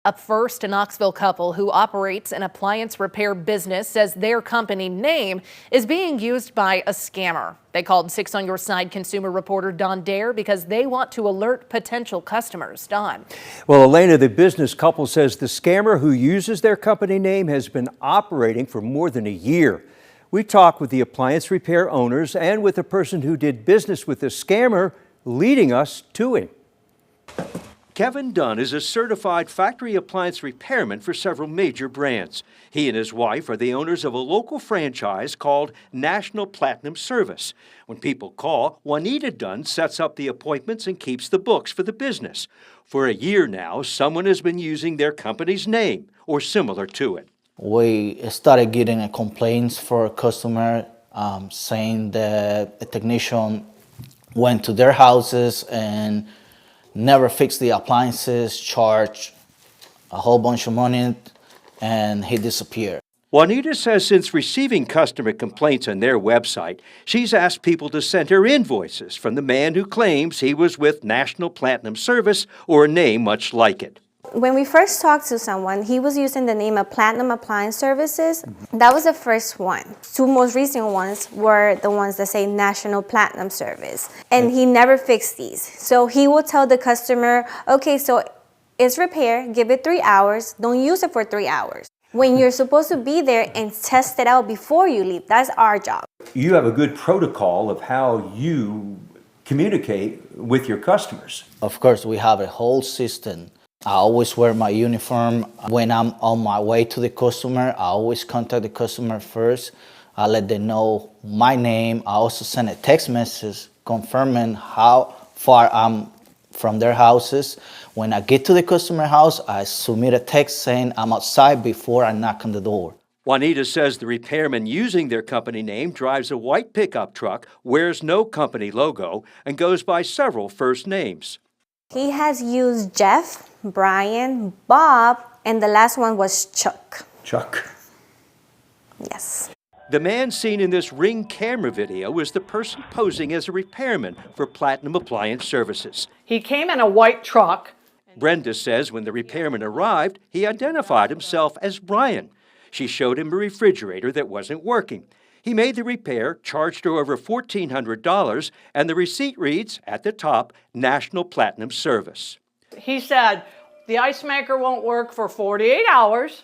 Up first, a Knoxville couple who operates an appliance repair business says their company name is being used by a scammer. They called 6 on Your Side consumer reporter Don Dare because they want to alert potential customers. Don. Well, Elena, the business couple says the scammer who uses their company name has been operating for more than a year. We talked with the appliance repair owners and with the person who did business with the scammer, leading us to him. Kevin Dunn is a certified factory appliance repairman for several major brands. He and his wife are the owners of a local franchise called National Platinum Service. When people call, Juanita Dunn sets up the appointments and keeps the books for the business. For a year now, someone has been using their company's name or similar to it. We started getting complaints for a customer saying that a technician went to their houses and never fixed the appliances, charged a whole bunch of money, and he disappeared. Juanita says since receiving customer complaints on their website, she's asked people to send her invoices from the man who claims he was with National Platinum Service or a name much like it. When we first talked to someone, he was using the name of Platinum Appliance Services. That was the first one. Two most recent ones were the ones that say National Platinum Service. And he never fixed these. So he will tell the customer, okay, so it's repair, give it 3 hours, don't use it for 3 hours. When you're supposed to be there and test it out before you leave, that's our job. You have a good protocol of how you communicate with your customers. Of course, we have a whole system. I always wear my uniform. When I'm on my way to the customer, I always contact the customer first. I let them know my name. I also send a text message confirming how far I'm from their houses. When I get to the customer house, I submit a text saying I'm outside before I knock on the door. Juanita says the repairman using their company name drives a white pickup truck, wears no company logo, and goes by several first names. He has used Jeff, Brian, Bob, and the last one was Chuck. Chuck. Yes. The man seen in this Ring camera video is the person posing as a repairman for Platinum Appliance Services. He came in a white truck. Brenda says when the repairman arrived, he identified himself as Brian. She showed him a refrigerator that wasn't working. He made the repair, charged her over $1,400, and the receipt reads, at the top, National Platinum Service. He said, the ice maker won't work for 48 hours.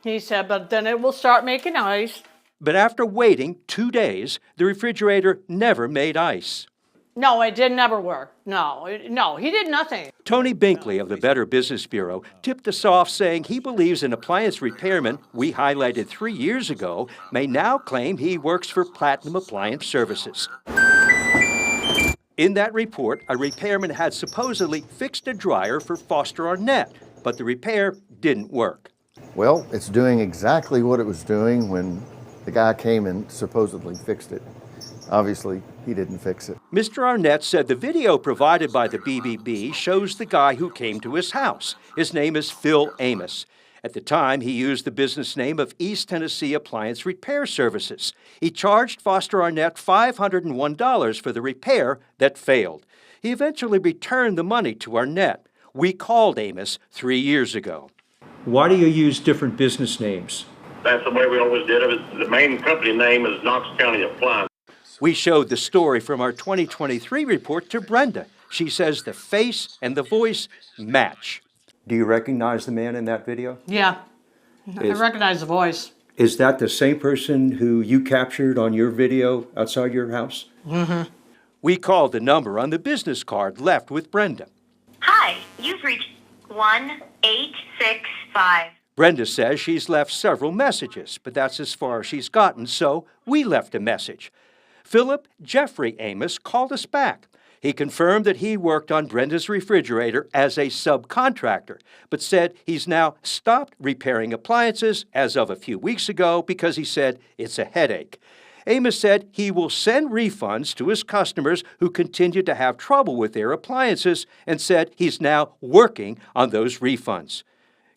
He said, but then it will start making ice. But after waiting 2 days, the refrigerator never made ice. No, it did never work. No, he did nothing. Tony Binkley of the Better Business Bureau tipped us off saying he believes an appliance repairman we highlighted 3 years ago may now claim he works for Platinum Appliance Services. In that report, a repairman had supposedly fixed a dryer for Foster Arnett, but the repair didn't work. Well, it's doing exactly what it was doing when the guy came and supposedly fixed it. Obviously, he didn't fix it. Mr. Arnett said the video provided by the BBB shows the guy who came to his house. His name is Phil Amos. At the time, he used the business name of East Tennessee Appliance Repair Services. He charged Foster Arnett $501 for the repair that failed. He eventually returned the money to Arnett. We called Amos 3 years ago. Why do you use different business names? That's the way we always did it. The main company name is Knox County Appliance. We showed the story from our 2023 report to Brenda. She says the face and the voice match. Do you recognize the man in that video? Yeah, I recognize the voice. Is that the same person who you captured on your video outside your house? Mm-hmm. We called the number on the business card left with Brenda. Hi, you've reached 1865. Brenda says she's left several messages, but that's as far as she's gotten, so we left a message. Philip Jeffrey Amos called us back. He confirmed that he worked on Brenda's refrigerator as a subcontractor, but said he's now stopped repairing appliances as of a few weeks ago because he said it's a headache. Amos said he will send refunds to his customers who continue to have trouble with their appliances and said he's now working on those refunds.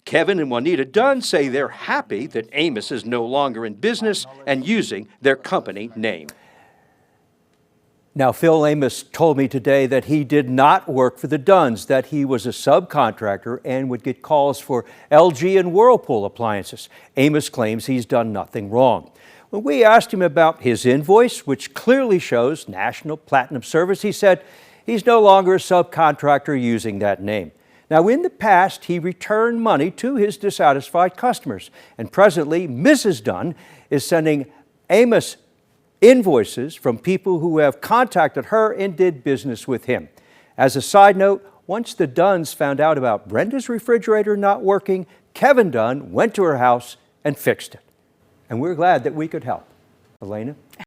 Kevin and Juanita Dunn say they're happy that Amos is no longer in business and using their company name. Now, Phil Amos told me today that he did not work for the Dunns, that he was a subcontractor and would get calls for LG and Whirlpool appliances. Amos claims he's done nothing wrong. When we asked him about his invoice, which clearly shows National Platinum Service, he said he's no longer a subcontractor using that name. Now, in the past, he returned money to his dissatisfied customers, and presently, Mrs. Dunn is sending Amos invoices from people who have contacted her and did business with him. As a side note, once the Dunns found out about Brenda's refrigerator not working, Kevin Dunn went to her house and fixed it. And we're glad that we could help. Elena?